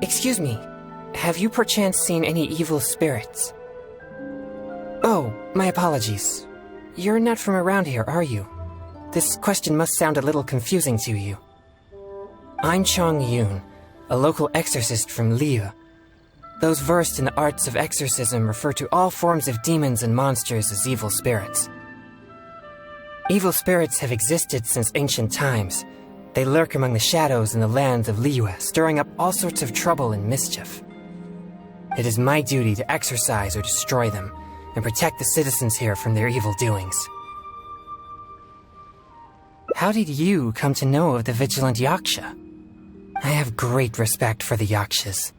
Excuse me, have you perchance seen any evil spirits? Oh, my apologies. You're not from around here, are you? This question must sound a little confusing to you. I'm Chongyun, a local exorcist from Liu. Those versed in the arts of exorcism refer to all forms of demons and monsters as evil spirits. Evil spirits have existed since ancient times. They lurk among the shadows in the lands of Liu, stirring up all sorts of trouble and mischief. It is my duty to exorcise or destroy them, and protect the citizens here from their evil doings. How did you come to know of the vigilant Yaksha? I have great respect for the Yakshas.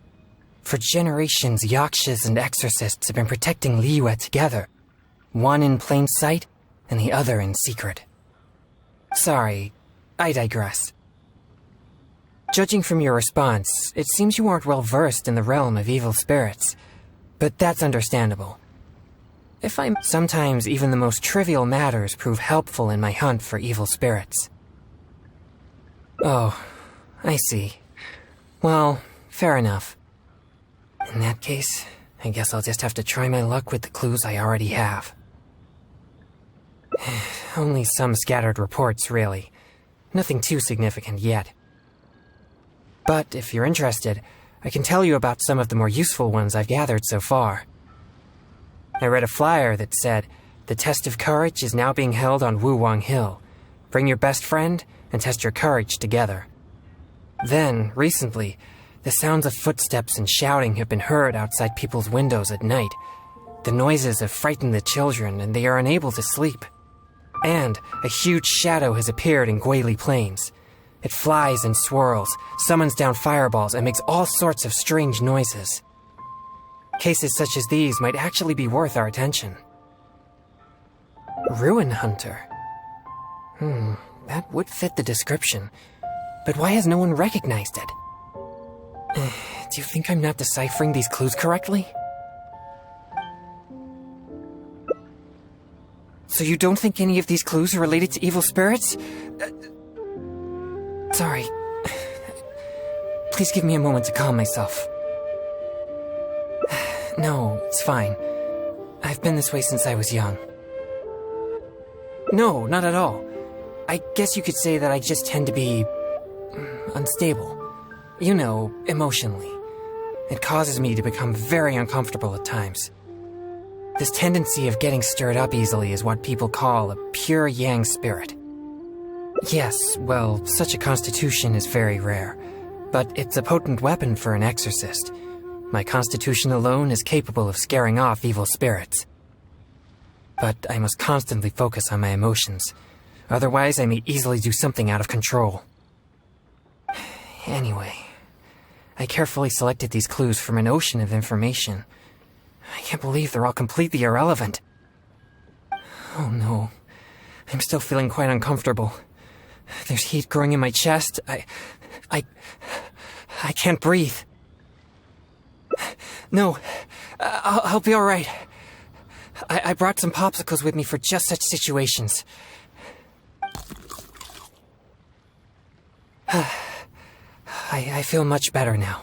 For generations, Yakshas and exorcists have been protecting Liyue together, one in plain sight and the other in secret. Sorry, I digress. Judging from your response, it seems you aren't well versed in the realm of evil spirits, but that's understandable. Sometimes even the most trivial matters prove helpful in my hunt for evil spirits. Oh, I see. Well, fair enough. In that case, I guess I'll just have to try my luck with the clues I already have. Only some scattered reports, really. Nothing too significant yet. But if you're interested, I can tell you about some of the more useful ones I've gathered so far. I read a flyer that said, "The test of courage is now being held on Wuwang Hill. Bring your best friend and test your courage together." Then, recently, the sounds of footsteps and shouting have been heard outside people's windows at night. The noises have frightened the children, and they are unable to sleep. And a huge shadow has appeared in Guili Plains. It flies and swirls, summons down fireballs, and makes all sorts of strange noises. Cases such as these might actually be worth our attention. Ruin Hunter. That would fit the description. But why has no one recognized it? Do you think I'm not deciphering these clues correctly? So you don't think any of these clues are related to evil spirits? Sorry. Please give me a moment to calm myself. No, it's fine. I've been this way since I was young. No, not at all. I guess you could say that I just tend to be unstable. You know, emotionally. It causes me to become very uncomfortable at times. This tendency of getting stirred up easily is what people call a pure yang spirit. Yes, well, such a constitution is very rare, but it's a potent weapon for an exorcist. My constitution alone is capable of scaring off evil spirits. But I must constantly focus on my emotions. Otherwise, I may easily do something out of control. Anyway, I carefully selected these clues from an ocean of information. I can't believe they're all completely irrelevant. Oh no, I'm still feeling quite uncomfortable. There's heat growing in my chest. I can't breathe. No, I'll be alright. I brought some popsicles with me for just such situations. I feel much better now.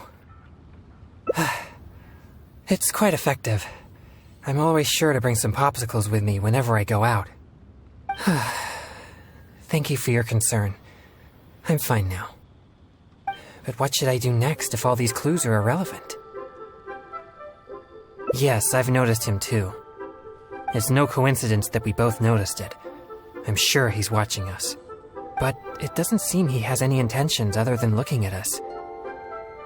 It's quite effective. I'm always sure to bring some popsicles with me whenever I go out. Thank you for your concern. I'm fine now. But what should I do next if all these clues are irrelevant? Yes, I've noticed him too. It's no coincidence that we both noticed it. I'm sure he's watching us. But it doesn't seem he has any intentions other than looking at us.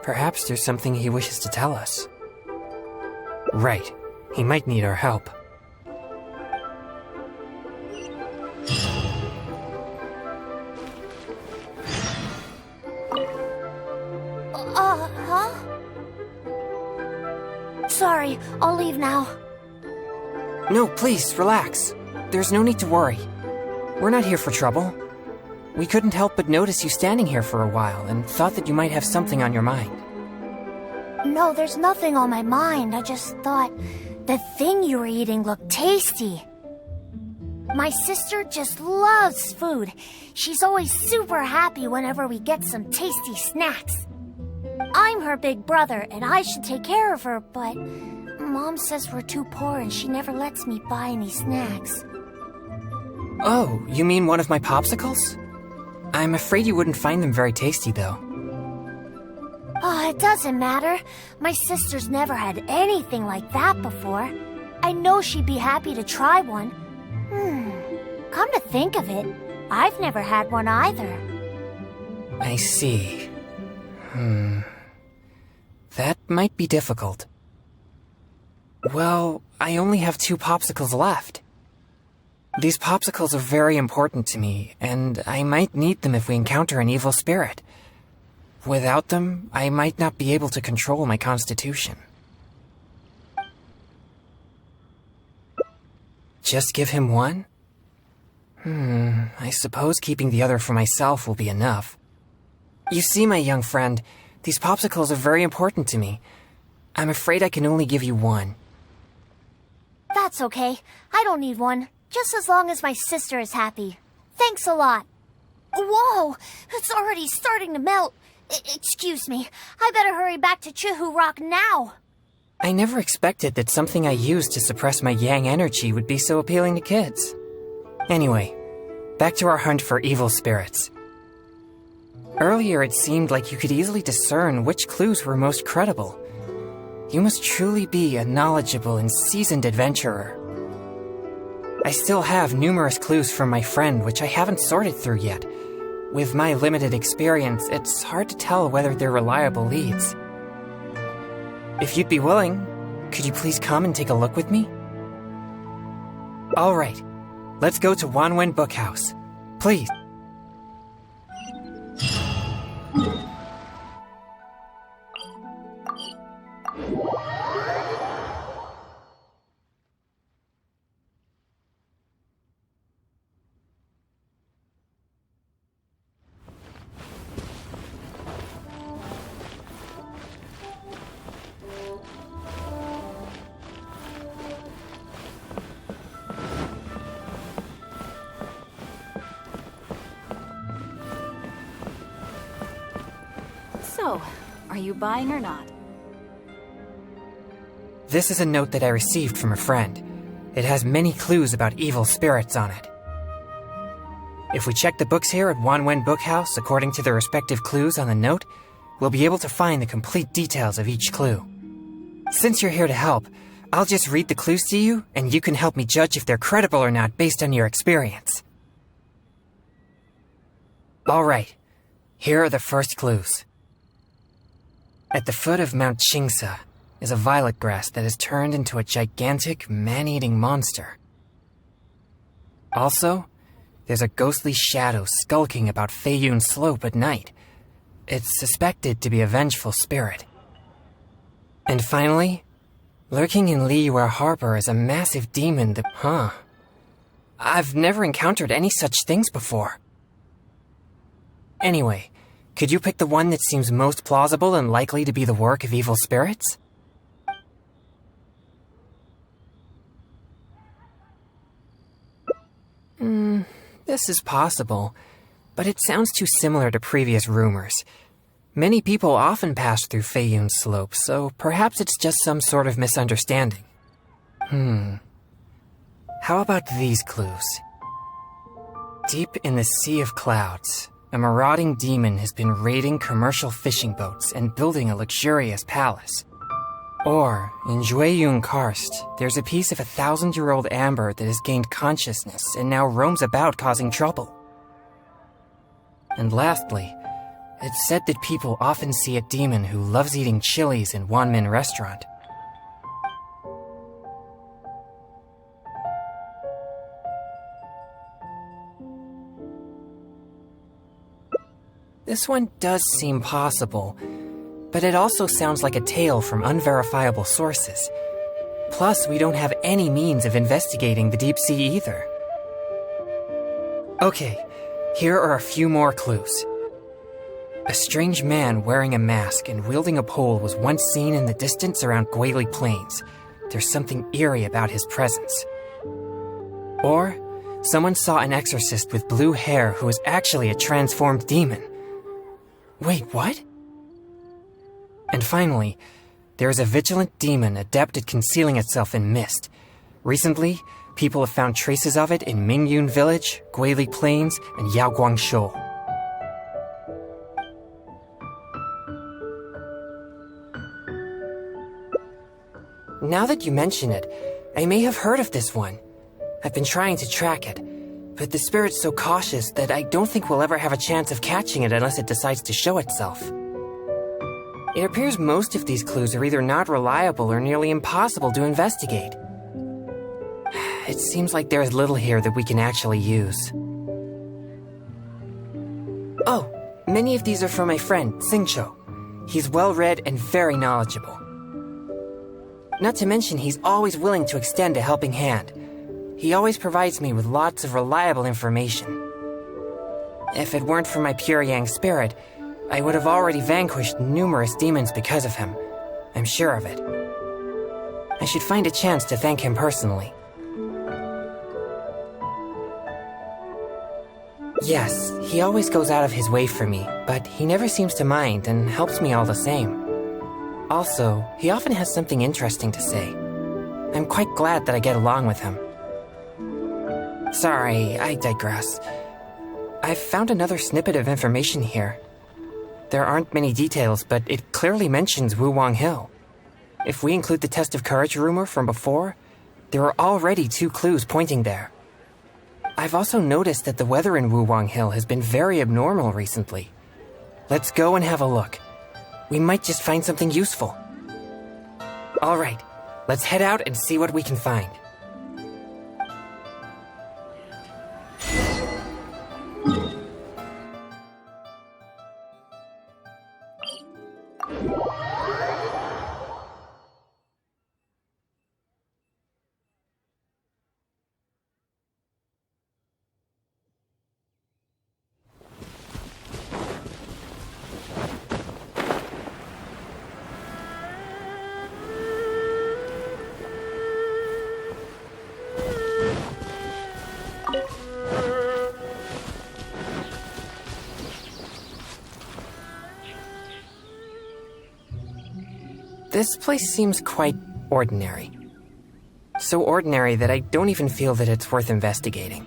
Perhaps there's something he wishes to tell us. Right. He might need our help. Huh? Sorry, I'll leave now. No, please, relax. There's no need to worry. We're not here for trouble. We couldn't help but notice you standing here for a while and thought that you might have something on your mind. No, there's nothing on my mind. I just thought the thing you were eating looked tasty. My sister just loves food. She's always super happy whenever we get some tasty snacks. I'm her big brother, and I should take care of her, but Mom says we're too poor and she never lets me buy any snacks. Oh, you mean one of my popsicles? I'm afraid you wouldn't find them very tasty, though. Oh, it doesn't matter. My sister's never had anything like that before. I know she'd be happy to try one. Come to think of it, I've never had one either. I see. That might be difficult. Well, I only have 2 popsicles left. These popsicles are very important to me, and I might need them if we encounter an evil spirit. Without them, I might not be able to control my constitution. Just give him one? I suppose keeping the other for myself will be enough. You see, my young friend, these popsicles are very important to me. I'm afraid I can only give you one. That's okay. I don't need one. Just as long as my sister is happy. Thanks a lot. Whoa! It's already starting to melt. Excuse me. I better hurry back to Chihu Rock now. I never expected that something I used to suppress my yang energy would be so appealing to kids. Anyway, back to our hunt for evil spirits. Earlier it seemed like you could easily discern which clues were most credible. You must truly be a knowledgeable and seasoned adventurer. I still have numerous clues from my friend which I haven't sorted through yet. With my limited experience, it's hard to tell whether they're reliable leads. If you'd be willing, could you please come and take a look with me? Alright, let's go to Wanwen Bookhouse. Please. So, are you buying or not? This is a note that I received from a friend. It has many clues about evil spirits on it. If we check the books here at Wanwen Bookhouse according to the respective clues on the note, we'll be able to find the complete details of each clue. Since you're here to help, I'll just read the clues to you, and you can help me judge if they're credible or not based on your experience. Alright, here are the first clues. At the foot of Mount Chingsa is a violet grass that has turned into a gigantic, man-eating monster. Also, there's a ghostly shadow skulking about Feiyun Slope at night. It's suspected to be a vengeful spirit. And finally, lurking in Liyue Harbor is a massive demon that... I've never encountered any such things before. Anyway, could you pick the one that seems most plausible and likely to be the work of evil spirits? This is possible, but it sounds too similar to previous rumors. Many people often pass through Feiyun Slope, so perhaps it's just some sort of misunderstanding. How about these clues? Deep in the Sea of Clouds, a marauding demon has been raiding commercial fishing boats and building a luxurious palace. Or, in Jueyun Karst, there's a piece of 1,000-year-old amber that has gained consciousness and now roams about causing trouble. And lastly, it's said that people often see a demon who loves eating chilies in Wanmin Restaurant. This one does seem possible, but it also sounds like a tale from unverifiable sources. Plus, we don't have any means of investigating the deep sea either. Okay, here are a few more clues. A strange man wearing a mask and wielding a pole was once seen in the distance around Guili Plains. There's something eerie about his presence. Or, someone saw an exorcist with blue hair who was actually a transformed demon. Wait, what? And finally, there is a vigilant demon adept at concealing itself in mist. Recently, people have found traces of it in Mingyun Village, Guili Plains, and Yaoguang Shoal. Now that you mention it, I may have heard of this one. I've been trying to track it, but the spirit's so cautious that I don't think we'll ever have a chance of catching it unless it decides to show itself. It appears most of these clues are either not reliable or nearly impossible to investigate. It seems like there is little here that we can actually use. Oh, many of these are from my friend, Xingqiu. He's well-read and very knowledgeable. Not to mention, he's always willing to extend a helping hand. He always provides me with lots of reliable information. If it weren't for my pure Yang spirit, I would have already vanquished numerous demons because of him. I'm sure of it. I should find a chance to thank him personally. Yes, he always goes out of his way for me, but he never seems to mind and helps me all the same. Also, he often has something interesting to say. I'm quite glad that I get along with him. Sorry, I digress. I've found another snippet of information here. There aren't many details, but it clearly mentions Wuwang Hill. If we include the test of courage rumor from before, there are already 2 clues pointing there. I've also noticed that the weather in Wuwang Hill has been very abnormal recently. Let's go and have a look. We might just find something useful. All right, let's head out and see what we can find. This place seems quite ordinary. So ordinary that I don't even feel that it's worth investigating.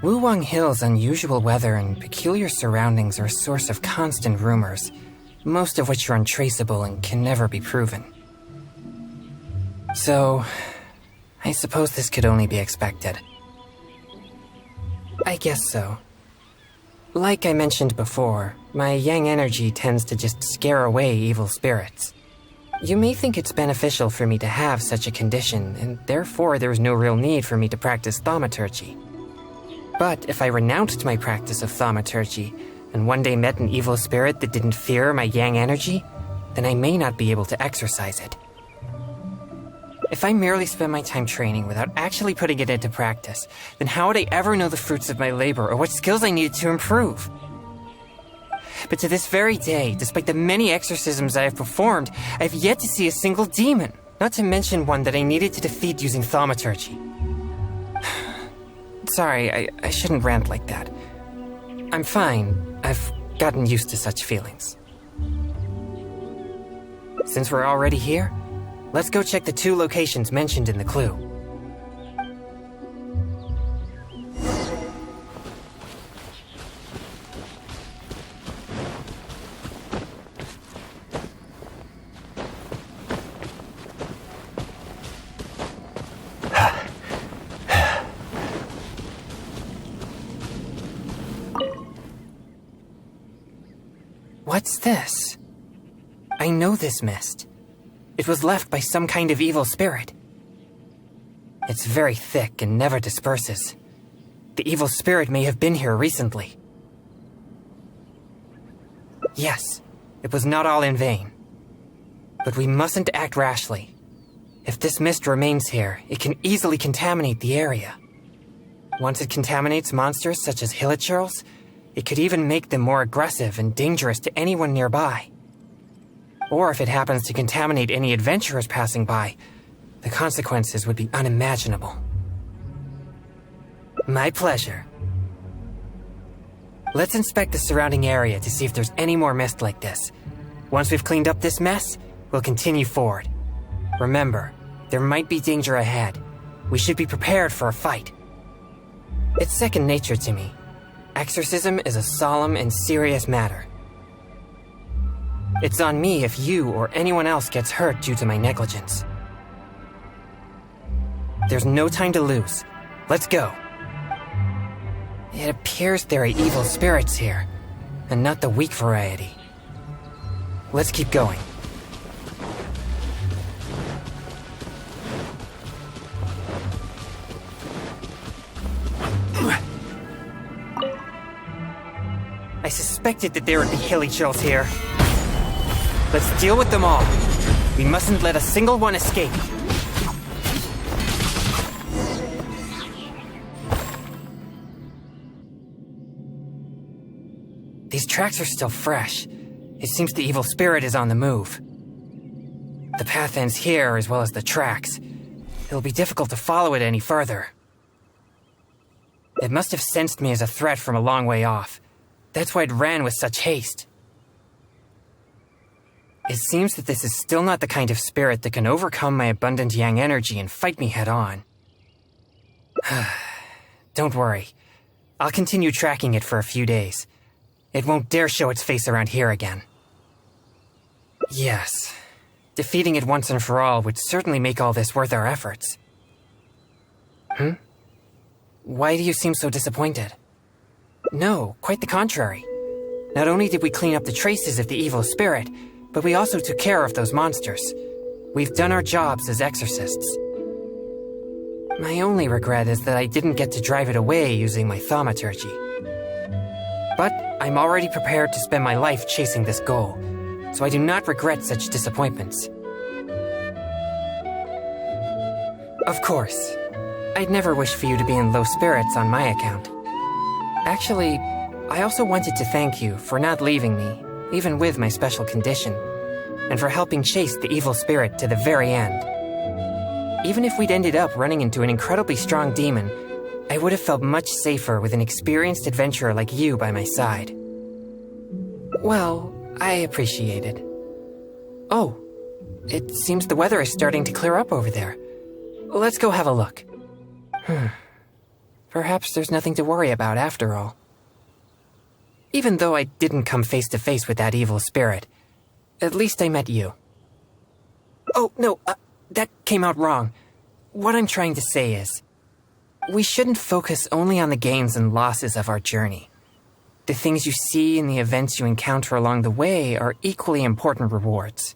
Wuwang Hill's unusual weather and peculiar surroundings are a source of constant rumors, most of which are untraceable and can never be proven. So, I suppose this could only be expected. I guess so. Like I mentioned before, my yang energy tends to just scare away evil spirits. You may think it's beneficial for me to have such a condition, and therefore there is no real need for me to practice thaumaturgy. But if I renounced my practice of thaumaturgy, and one day met an evil spirit that didn't fear my yang energy, then I may not be able to exercise it. If I merely spend my time training without actually putting it into practice, then how would I ever know the fruits of my labor or what skills I needed to improve? But to this very day, despite the many exorcisms I have performed, I have yet to see a single demon, not to mention one that I needed to defeat using thaumaturgy. Sorry, I shouldn't rant like that. I'm fine. I've gotten used to such feelings. Since we're already here, let's go check the 2 locations mentioned in the clue. What's this? I know this mist. It was left by some kind of evil spirit. It's very thick and never disperses. The evil spirit may have been here recently. Yes, it was not all in vain. But we mustn't act rashly. If this mist remains here, it can easily contaminate the area. Once it contaminates monsters such as hilichurls, it could even make them more aggressive and dangerous to anyone nearby. Or if it happens to contaminate any adventurers passing by, the consequences would be unimaginable. My pleasure. Let's inspect the surrounding area to see if there's any more mist like this. Once we've cleaned up this mess, we'll continue forward. Remember, there might be danger ahead. We should be prepared for a fight. It's second nature to me. Exorcism is a solemn and serious matter. It's on me if you or anyone else gets hurt due to my negligence. There's no time to lose. Let's go. It appears there are evil spirits here, and not the weak variety. Let's keep going. I suspected that there would be hilly chills here. Let's deal with them all. We mustn't let a single one escape. These tracks are still fresh. It seems the evil spirit is on the move. The path ends here as well as the tracks. It'll be difficult to follow it any further. It must have sensed me as a threat from a long way off. That's why it ran with such haste. It seems that this is still not the kind of spirit that can overcome my abundant yang energy and fight me head on. Don't worry. I'll continue tracking it for a few days. It won't dare show its face around here again. Yes. Defeating it once and for all would certainly make all this worth our efforts. Why do you seem so disappointed? No, quite the contrary. Not only did we clean up the traces of the evil spirit, but we also took care of those monsters. We've done our jobs as exorcists. My only regret is that I didn't get to drive it away using my thaumaturgy. But I'm already prepared to spend my life chasing this goal, so I do not regret such disappointments. Of course, I'd never wish for you to be in low spirits on my account. Actually, I also wanted to thank you for not leaving me, even with my special condition, and for helping chase the evil spirit to the very end. Even if we'd ended up running into an incredibly strong demon, I would have felt much safer with an experienced adventurer like you by my side. Well, I appreciate it. Oh, it seems the weather is starting to clear up over there. Let's go have a look. Perhaps there's nothing to worry about after all. Even though I didn't come face to face with that evil spirit, at least I met you. Oh, no, that came out wrong. What I'm trying to say is, we shouldn't focus only on the gains and losses of our journey. The things you see and the events you encounter along the way are equally important rewards.